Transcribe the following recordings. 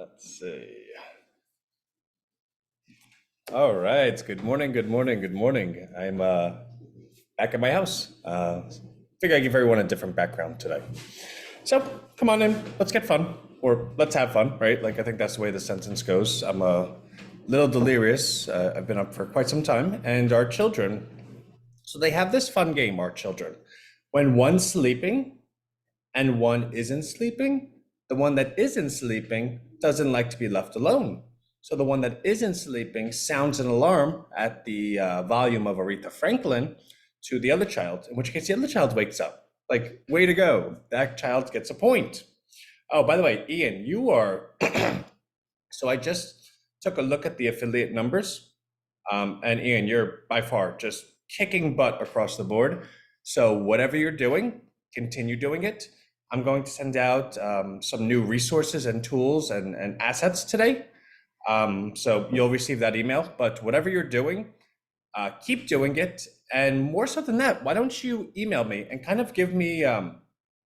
Let's see. All right. Good morning. Good morning. Good morning. I'm back at my house. Figure I give everyone a different background today. So come on in. Let's get fun, or let's have fun, right? Like I think that's the way the sentence goes. I'm a little delirious. I've been up for quite some time, and our children. So they have this fun game. Our children, when one's sleeping and one isn't sleeping, the one that isn't sleeping doesn't like to be left alone. So the one that isn't sleeping sounds an alarm at the volume of Aretha Franklin to the other child, in which case the other child wakes up. Like, way to go. That child gets a point. Oh, by the way, Ian, you are. So I just took a look at the affiliate numbers. And Ian, you're by far just kicking butt across the board. So whatever you're doing, continue doing it. I'm going to send out some new resources and tools and assets today. So you'll receive that email, but whatever you're doing, keep doing it. And more so than that, why don't you email me and kind of give me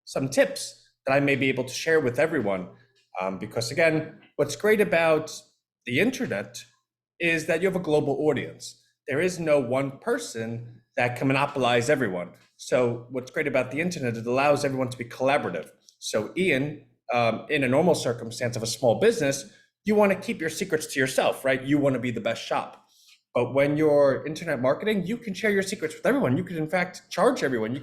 some tips that I may be able to share with everyone. Because again, what's great about the internet is that you have a global audience. There is no one person that can monopolize everyone. So what's great about the internet, it allows everyone to be collaborative. So Ian, in a normal circumstance of a small business, you want to keep your secrets to yourself, right? You want to be the best shop. But when you're internet marketing, you can share your secrets with everyone. You could, in fact, charge everyone.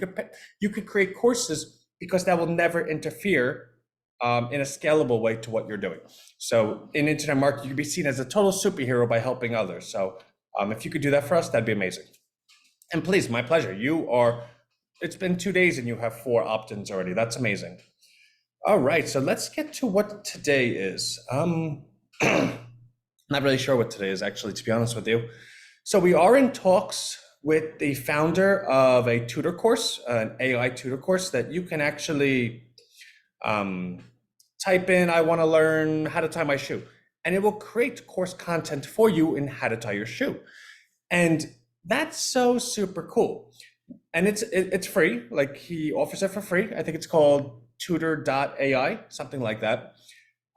You could create courses because that will never interfere in a scalable way to what you're doing. So in internet marketing, you could be seen as a total superhero by helping others. So if you could do that for us, that'd be amazing. And please, my pleasure. It's been 2 days and you have 4 opt-ins already. That's amazing. All right, so let's get to what today is. Not really sure what today is, actually, to be honest with you. So we are in talks with the founder of a tutor course, an AI tutor course that you can actually type in, I want to learn how to tie my shoe. And it will create course content for you in how to tie your shoe. And that's so super cool. And it's free, like he offers it for free. I think it's called tutor.ai, something like that.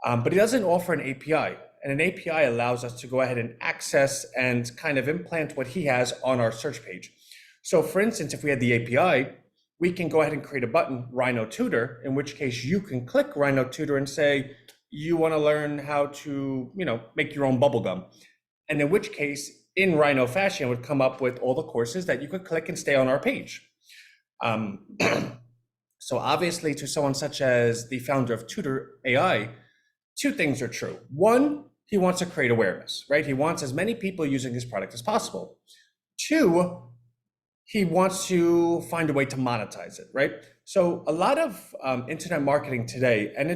But he doesn't offer an API. And an API allows us to go ahead and access and kind of implant what he has on our search page. So for instance, if we had the API, we can go ahead and create a button, RHINO Tutor, in which case you can click RHINO Tutor and say, you want to learn how to, make your own bubble gum. And in which case, in RHINO fashion, would come up with all the courses that you could click and stay on our page. So obviously, to someone such as the founder of Tutor AI, 2 things are true. 1, he wants to create awareness, right? He wants as many people using his product as possible. 2, he wants to find a way to monetize it, right? So a lot of internet marketing today, and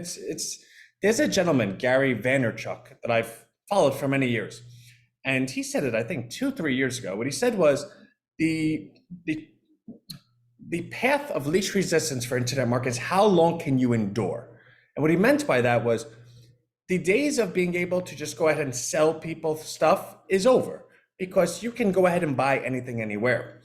there's a gentleman, Gary Vaynerchuk, that I've followed for many years. And he said it, I think 2-3 years ago. What he said was the path of least resistance for internet marketing is how long can you endure? And what he meant by that was the days of being able to just go ahead and sell people stuff is over, because you can go ahead and buy anything anywhere.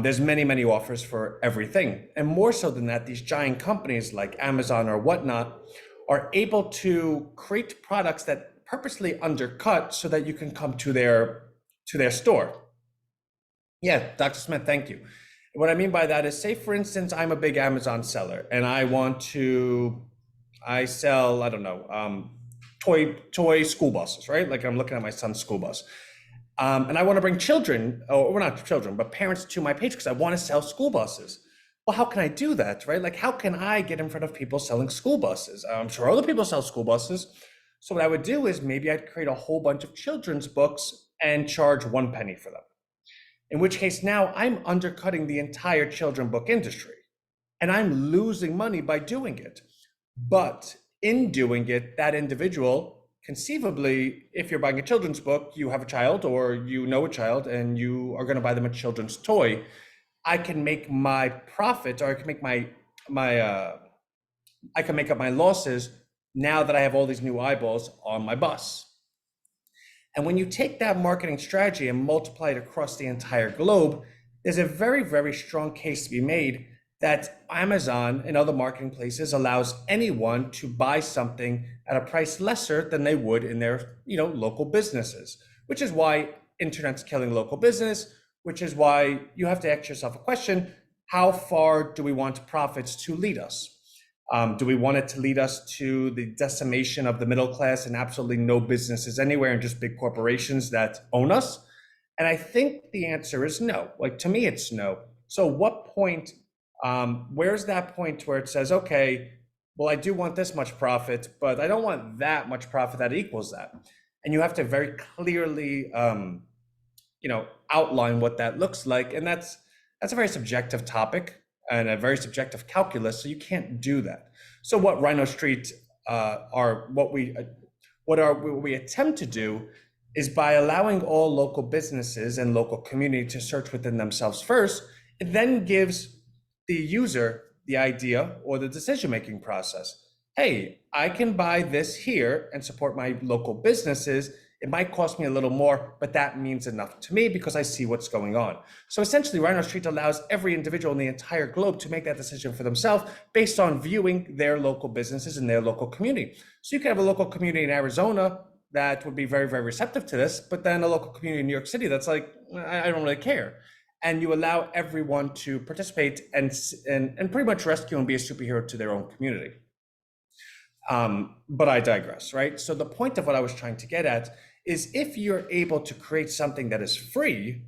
There's many, many offers for everything. And more so than that, these giant companies like Amazon or whatnot are able to create products that purposely undercut so that you can come to their store. Yeah, Dr. Smith, thank you. What I mean by that is, say for instance, I'm a big Amazon seller and I sell, I don't know, toy school buses, right? Like I'm looking at my son's school bus. And I want to bring children, or not children, but parents to my page because I want to sell school buses. Well, how can I do that, right? Like, how can I get in front of people selling school buses? I'm sure other people sell school buses. So what I would do is maybe I'd create a whole bunch of children's books and charge 1 penny for them. In which case now I'm undercutting the entire children book industry and I'm losing money by doing it. But in doing it, that individual, conceivably, if you're buying a children's book, you have a child or you know a child and you are going to buy them a children's toy, I can make my profit, or I can make I can make up my losses now that I have all these new eyeballs on my bus. And when you take that marketing strategy and multiply it across the entire globe, there's a very, very strong case to be made that Amazon and other marketing places allows anyone to buy something at a price lesser than they would in their, local businesses, which is why internet's killing local business, which is why you have to ask yourself a question: how far do we want profits to lead us? Do we want it to lead us to the decimation of the middle class and absolutely no businesses anywhere and just big corporations that own us? And I think the answer is no. Like, to me, it's no. So what point, where's that point where it says, okay, well, I do want this much profit, but I don't want that much profit that equals that. And you have to very clearly, outline what that looks like. And that's a very subjective topic and a very subjective calculus, so you can't do that. So what RHINOStreet what we attempt to do is, by allowing all local businesses and local community to search within themselves first, it then gives the user the idea or the decision-making process. Hey, I can buy this here and support my local businesses. It might cost me a little more, but that means enough to me because I see what's going on. So essentially, RHINOStreet allows every individual in the entire globe to make that decision for themselves based on viewing their local businesses and their local community. So you could have a local community in Arizona that would be very, very receptive to this, but then a local community in New York City that's like, I don't really care. And you allow everyone to participate and pretty much rescue and be a superhero to their own community. But I digress, right? So the point of what I was trying to get at is, if you're able to create something that is free,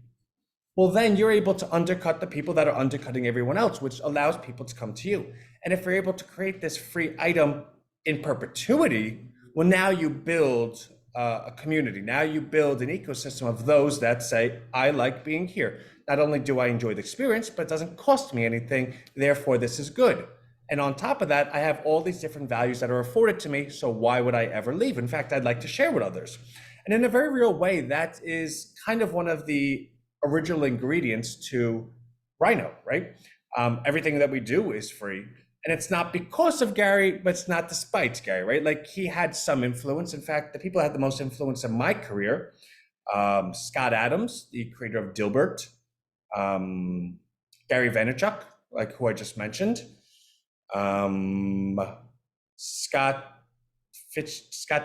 well, then you're able to undercut the people that are undercutting everyone else, which allows people to come to you. And if you're able to create this free item in perpetuity, well, now you build a community. Now you build an ecosystem of those that say, I like being here. Not only do I enjoy the experience, but it doesn't cost me anything. Therefore, this is good. And on top of that, I have all these different values that are afforded to me. So why would I ever leave? In fact, I'd like to share with others. And in a very real way, that is kind of one of the original ingredients to RHINO, right? Everything that we do is free. And it's not because of Gary, but it's not despite Gary, right? Like, he had some influence. In fact, the people that had the most influence in my career, Scott Adams, the creator of Dilbert, Gary Vaynerchuk, like who I just mentioned, Scott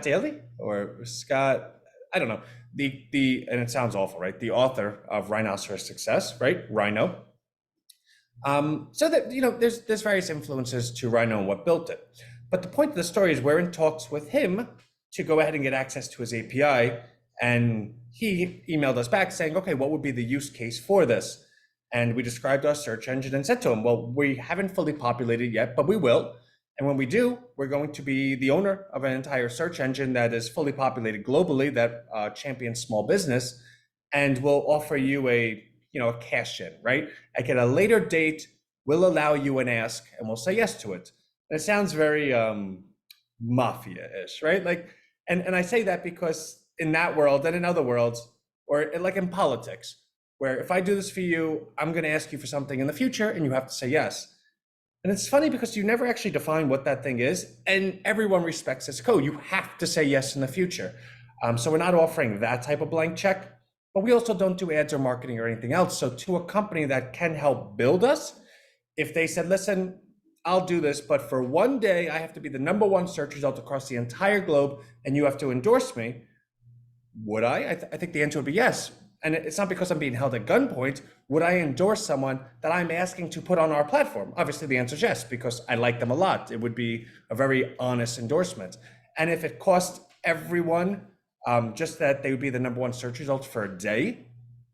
Daly, or Scott, I don't know, and it sounds awful, right? The author of Rhinoceros Success, right? RHINO. So that, there's various influences to RHINO and what built it. But the point of the story is, we're in talks with him to go ahead and get access to his API. And he emailed us back saying, okay, what would be the use case for this? And we described our search engine and said to him, well, we haven't fully populated yet, but we will. And when we do, we're going to be the owner of an entire search engine that is fully populated globally, that champions small business, and will offer you a cash in, right? Like, at a later date, we'll allow you an ask and we'll say yes to it. And it sounds very mafia-ish, right? Like, and I say that because in that world and in other worlds, or like in politics, where if I do this for you, I'm going to ask you for something in the future and you have to say yes. And it's funny because you never actually define what that thing is, and everyone respects this code. You have to say yes in the future. So we're not offering that type of blank check, but we also don't do ads or marketing or anything else. So to a company that can help build us, if they said, listen, I'll do this, but for one day, I have to be the #1 search result across the entire globe, and you have to endorse me, would I? I think the answer would be yes. And it's not because I'm being held at gunpoint. Would I endorse someone that I'm asking to put on our platform? Obviously, the answer is yes, because I like them a lot. It would be a very honest endorsement. And if it cost everyone just that they would be the #1 search results for a day,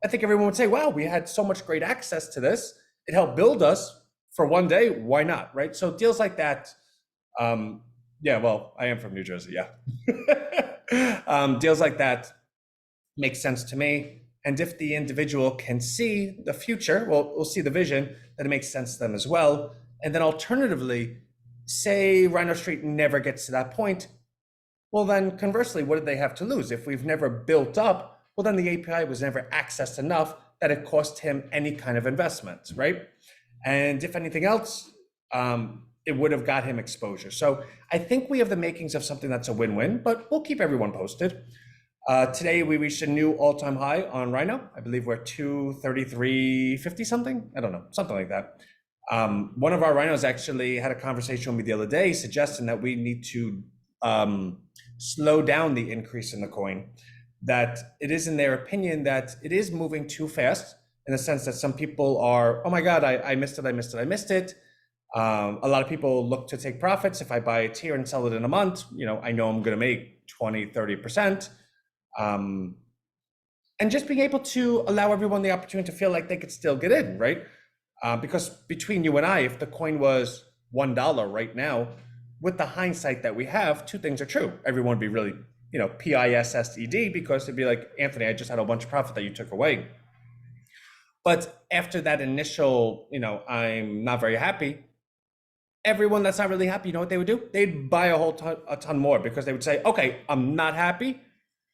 I think everyone would say, wow, we had so much great access to this. It helped build us for one day. Why not, right? So deals like that, yeah, well, I am from New Jersey, yeah. Deals like that make sense to me. And if the individual can see the future, well, we'll see the vision, then it makes sense to them as well. And then alternatively, say RHINOStreet never gets to that point, well, then conversely, what did they have to lose? If we've never built up, well, then the API was never accessed enough that it cost him any kind of investment, right? And if anything else, it would have got him exposure. So I think we have the makings of something that's a win-win, but we'll keep everyone posted. Today, we reached a new all-time high on RHINO. I believe we're 233.50 something. I don't know, something like that. One of our rhinos actually had a conversation with me the other day suggesting that we need to slow down the increase in the coin, that it is in their opinion that it is moving too fast, in the sense that some people are, oh my God, I missed it, I missed it, I missed it. A lot of people look to take profits. If I buy it here and sell it in a month, I know I'm going to make 20, 30%. And just being able to allow everyone the opportunity to feel like they could still get in, right? Because between you and I, if the coin was $1 right now, with the hindsight that we have, two things are true. Everyone would be really, PISSED, because it'd be like, Anthony, I just had a bunch of profit that you took away. But after that initial, I'm not very happy, everyone that's not really happy, you know what they would do? They'd buy a ton more, because they would say, okay, I'm not happy,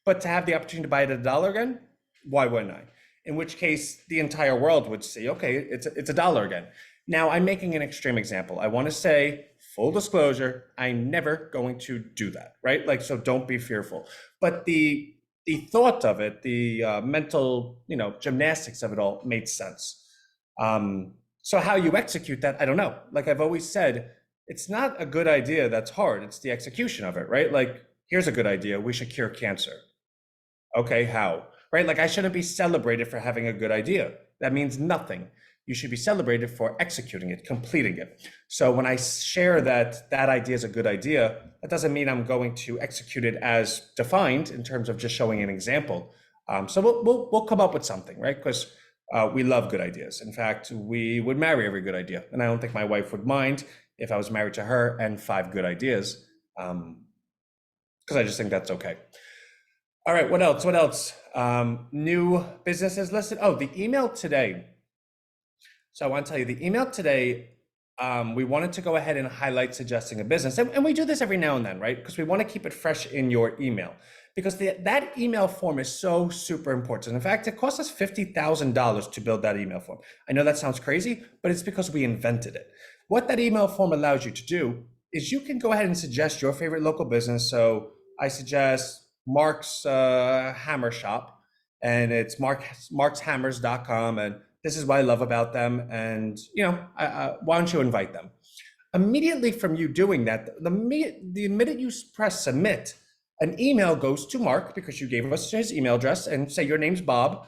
but to have the opportunity to buy it at $1 again, why wouldn't I? In which case the entire world would see, okay, it's $1 again. Now I'm making an extreme example. I want to say, full disclosure, I'm never going to do that, right? Like, so don't be fearful. But the thought of it, the mental, gymnastics of it all made sense. So how you execute that, I don't know. Like I've always said, it's not a good idea that's hard. It's the execution of it, right? Like, here's a good idea. We should cure cancer. Okay, how? Right? Like, I shouldn't be celebrated for having a good idea. That means nothing. You should be celebrated for executing it, completing it. So when I share that idea is a good idea, that doesn't mean I'm going to execute it as defined in terms of just showing an example. So we'll come up with something, right? Because we love good ideas. In fact, we would marry every good idea. And I don't think my wife would mind if I was married to her and 5 good ideas, because I just think that's okay. All right, what else? New businesses listed. Oh, the email today. So I want to tell you, the email today, we wanted to go ahead and highlight suggesting a business. And we do this every now and then, right? Because we want to keep it fresh in your email. Because that email form is so super important. In fact, it cost us $50,000 to build that email form. I know that sounds crazy, but it's because we invented it. What that email form allows you to do is you can go ahead and suggest your favorite local business. So I suggest Mark's Hammer Shop, and it's markshammers.com, and this is what I love about them, and why don't you invite them? Immediately from you doing that, the minute you press submit, an email goes to Mark, because you gave us his email address, and say your name's Bob,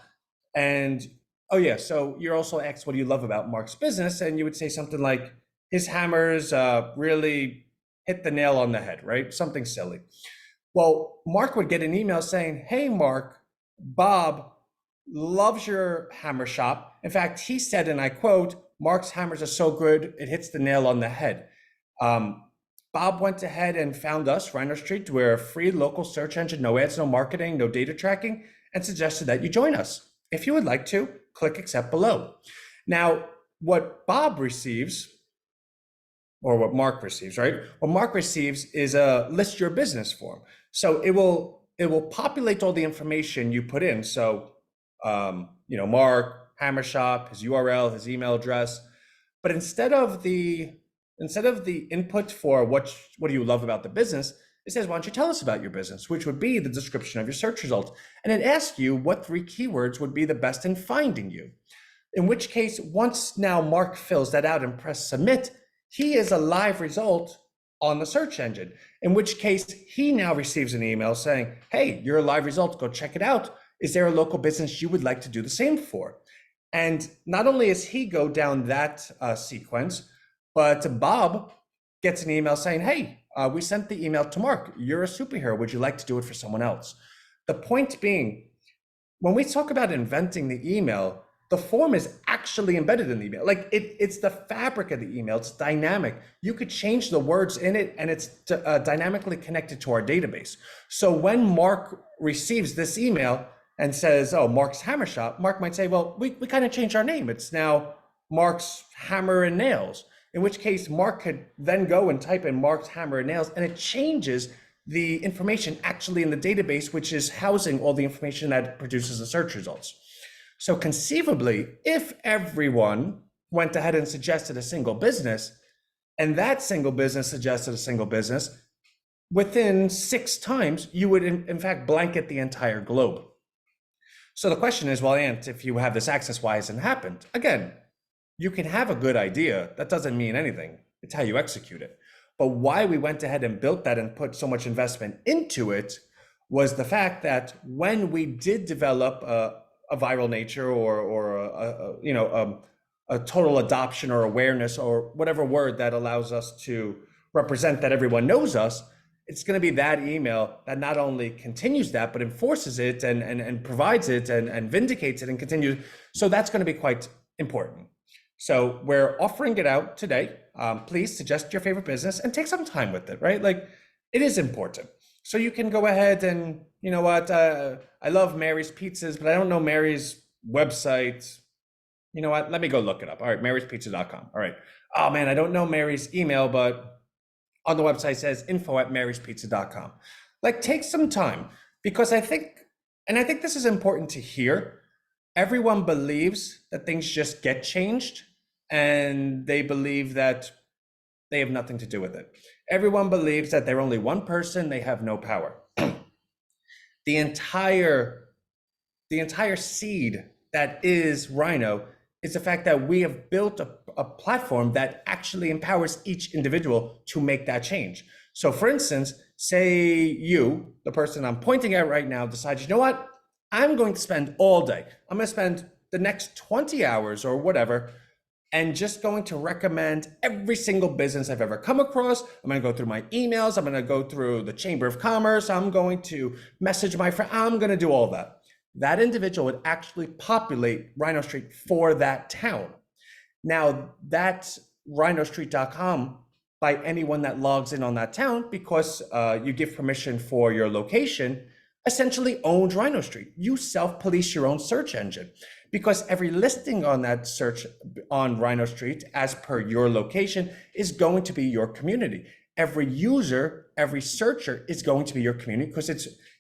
and oh yeah, so you're also asked, what do you love about Mark's business? And you would say something like, his hammers really hit the nail on the head, right? Something silly. Well, Mark would get an email saying, hey, Mark, Bob loves your hammer shop. In fact, he said, and I quote, Mark's hammers are so good, it hits the nail on the head. Bob went ahead and found us, RHINOStreet. We're a free local search engine, no ads, no marketing, no data tracking, and suggested that you join us. If you would like to, click accept below. Now, what Bob receives, or what Mark receives, right? What Mark receives is a list your business form. So it will populate all the information you put in. So, Mark, Hammer Shop, his URL, his email address. But instead of the input for what do you love about the business, it says, why don't you tell us about your business, which would be the description of your search results. And it asks you what 3 keywords would be the best in finding you. In which case, once now Mark fills that out and press submit, he is a live result on the search engine, in which case he now receives an email saying, hey, you're a live result, go check it out. Is there a local business you would like to do the same for? And not only does he go down that sequence, but Bob gets an email saying, hey, we sent the email to Mark. You're a superhero. Would you like to do it for someone else? The point being, when we talk about inventing the email, the form is actually embedded in the email. Like it's the fabric of the email. It's dynamic. You could change the words in it, and it's dynamically connected to our database. So when Mark receives this email and says, oh, Mark's Hammer Shop, Mark might say, well, we kind of changed our name. It's now Mark's Hammer and Nails, in which case Mark could then go and type in Mark's Hammer and Nails, and it changes the information actually in the database, which is housing all the information that produces the search results. So conceivably, if everyone went ahead and suggested a single business, and that single business suggested a single business, within 6 times, you would in fact blanket the entire globe. So the question is, well, Ant, if you have this access, why hasn't it happened? Again, you can have a good idea. That doesn't mean anything. It's how you execute it. But why we went ahead and built that and put so much investment into it was the fact that when we did develop a viral nature or a total adoption or awareness or whatever word that allows us to represent that everyone knows us, it's going to be that email that not only continues that, but enforces it and provides it and vindicates it and continues. So that's going to be quite important. So we're offering it out today. Please suggest your favorite business and take some time with it, right? Like, it is important. So you can go ahead and, you know what, I love Mary's Pizzas, but I don't know Mary's website. You know what, let me go look it up. All right, maryspizza.com. All right. Oh man, I don't know Mary's email, but on the website says info@maryspizza.com. Like, take some time, because I think this is important to hear. Everyone believes that things just get changed, and they believe that they have nothing to do with it. Everyone believes that they're only one person, they have no power. The entire seed that is RHINO is the fact that we have built a platform that actually empowers each individual to make that change. So for instance, say you, the person I'm pointing at right now, decides, you know what, I'm going to spend all day, I'm going to spend the next 20 hours or whatever, and just going to recommend every single business I've ever come across. I'm going to go through my emails. I'm going to go through the Chamber of Commerce. I'm going to message my friend. I'm going to do all that. That individual would actually populate RHINOStreet for that town. Now, that's RHINOStreet.com by anyone that logs in on that town, because you give permission for your location, essentially owns RHINOStreet. You self-police your own search engine, because every listing on that search on RHINOStreet, as per your location, is going to be your community. Every user, every searcher is going to be your community, because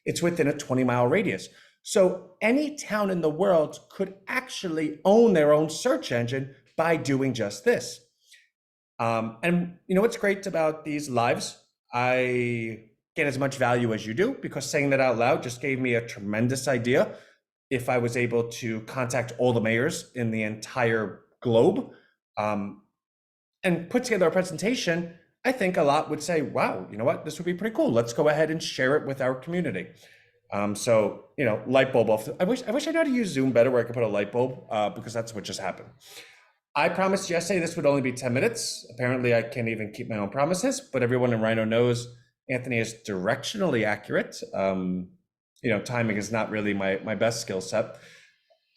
it's within a 20-mile radius. So any town in the world could actually own their own search engine by doing just this. And you know what's great about these lives? I get as much value as you do, because saying that out loud just gave me a tremendous idea. If I was able to contact all the mayors in the entire globe and put together a presentation, I think a lot would say, wow, you know what, this would be pretty cool. Let's go ahead and share it with our community. So, you know, light bulb off. I wish I knew how to use Zoom better, where I could put a light bulb, because that's what just happened. I promised yesterday this would only be 10 minutes. Apparently I can't even keep my own promises, but everyone in RHINO knows Anthony is directionally accurate. You know, timing is not really my best skill set.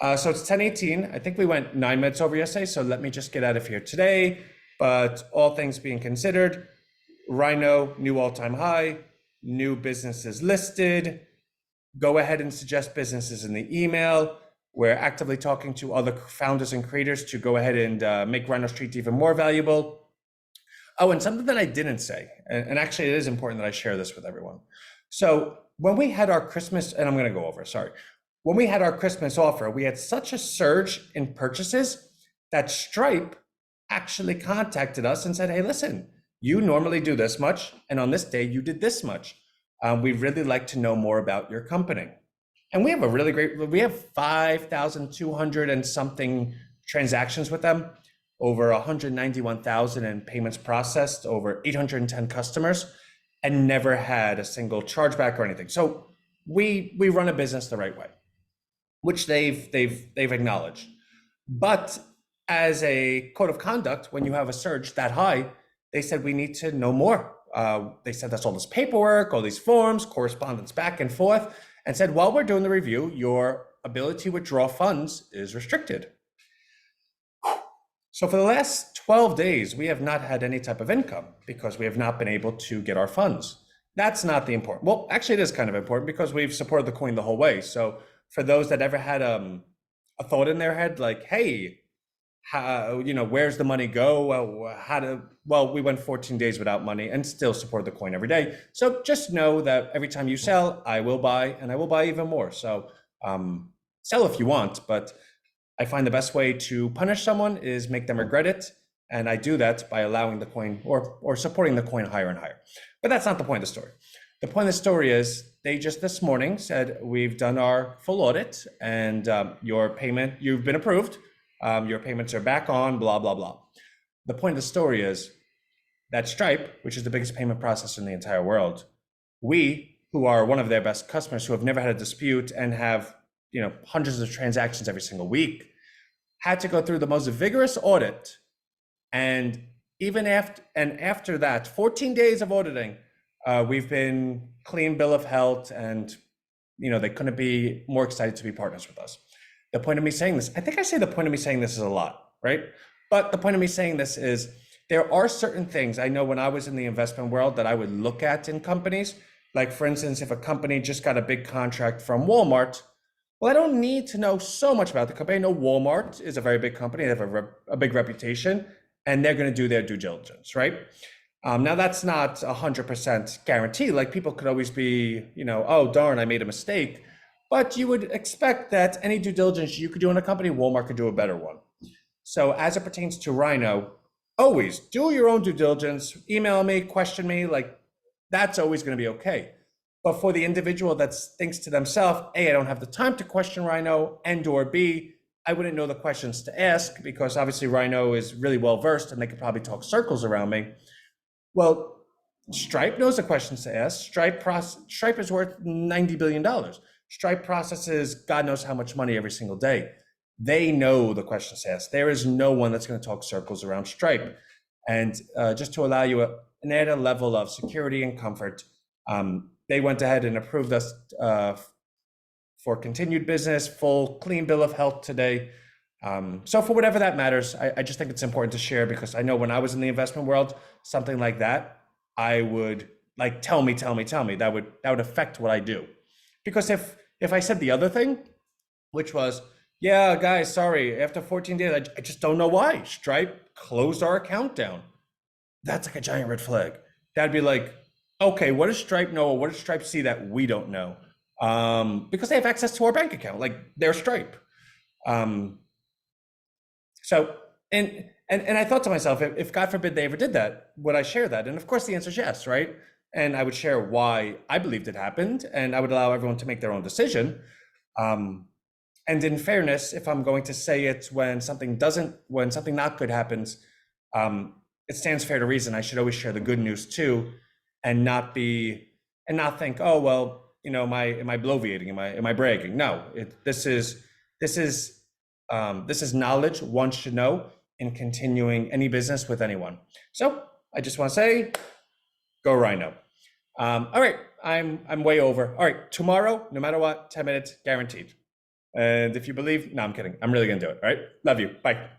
So it's 10:18. I think we went 9 minutes over yesterday, so let me just get out of here today. But all things being considered, RHINO, new all-time high, new businesses listed. Go ahead and suggest businesses in the email. We're actively talking to other founders and creators to go ahead and make RHINOStreet even more valuable. Oh, and something that I didn't say, and actually it is important that I share this with everyone. So when we had our Christmas, and I'm going to go over, sorry. When we had our Christmas offer, we had such a surge in purchases that Stripe actually contacted us and said, hey, listen, you normally do this much, and on this day you did this much. We'd really like to know more about your company. And we have we have 5,200 and something transactions with them, over 191,000 in payments processed, over 810 customers, and never had a single chargeback or anything. So we run a business the right way, which they've acknowledged. But as a code of conduct, when you have a surge that high, they said we need to know more. They sent us all this paperwork, all these forms, correspondence back and forth, and said, while we're doing the review, your ability to withdraw funds is restricted. So for the last 12 days, we have not had any type of income because we have not been able to get our funds. That's not the important. Well, actually, it is kind of important because we've supported the coin the whole way. So for those that ever had a thought in their head, like, hey, how, you know, where's the money go? Well, we went 14 days without money and still support the coin every day. So just know that every time you sell, I will buy, and I will buy even more. So sell if you want, but I find the best way to punish someone is make them regret it. And I do that by allowing the coin or supporting the coin higher and higher. But that's not the point of the story. The point of the story is they just this morning said, we've done our full audit and your payment, you've been approved. Your payments are back on, blah, blah, blah. The point of the story is that Stripe, which is the biggest payment processor in the entire world, we, who are one of their best customers, who have never had a dispute and have hundreds of transactions every single week, had to go through the most vigorous audit. And even after that, 14 days of auditing, we've been clean bill of health, and they couldn't be more excited to be partners with us. The point of me saying this, I think I say the point of me saying this is a lot, right? But the point of me saying this is there are certain things I know when I was in the investment world that I would look at in companies. Like, for instance, if a company just got a big contract from Walmart, well, I don't need to know so much about the company. I know Walmart is a very big company. They have a big reputation, and they're going to do their due diligence, right? Now, that's not 100% guarantee. Like, people could always be, oh, darn, I made a mistake. But you would expect that any due diligence you could do in a company, Walmart could do a better one. So as it pertains to RHINO, always do your own due diligence. Email me, question me, like that's always going to be okay. But for the individual that thinks to themselves, A, I don't have the time to question RHINO, and or B, I wouldn't know the questions to ask because obviously RHINO is really well versed and they could probably talk circles around me. Well, Stripe knows the questions to ask. Stripe is worth $90 billion. Stripe processes God knows how much money every single day. They know the questions to ask. There is no one that's going to talk circles around Stripe. And just to allow you an added level of security and comfort, they went ahead and approved us for continued business, full clean bill of health today. So for whatever that matters, I just think it's important to share because I know when I was in the investment world, something like that, I would like, tell me, that would affect what I do. Because if I said the other thing, which was, yeah, guys, sorry, after 14 days, I just don't know why Stripe closed our account down. That's like a giant red flag. That'd be like, okay, what does Stripe know? Or what does Stripe see that we don't know? Because they have access to our bank account, like they're Stripe. So, and I thought to myself, if God forbid they ever did that, would I share that? And of course the answer is yes, right? And I would share why I believed it happened, and I would allow everyone to make their own decision. And in fairness, if I'm going to say it when something not good happens, it stands fair to reason. I should always share the good news too, and not think, oh well, am I bloviating? Am I bragging? No, this is knowledge one should know in continuing any business with anyone. So I just want to say, go RHINO. All right, I'm way over. All right, tomorrow, no matter what, 10 minutes guaranteed. And if you believe, no, I'm kidding. I'm really gonna do it. All right, love you. Bye.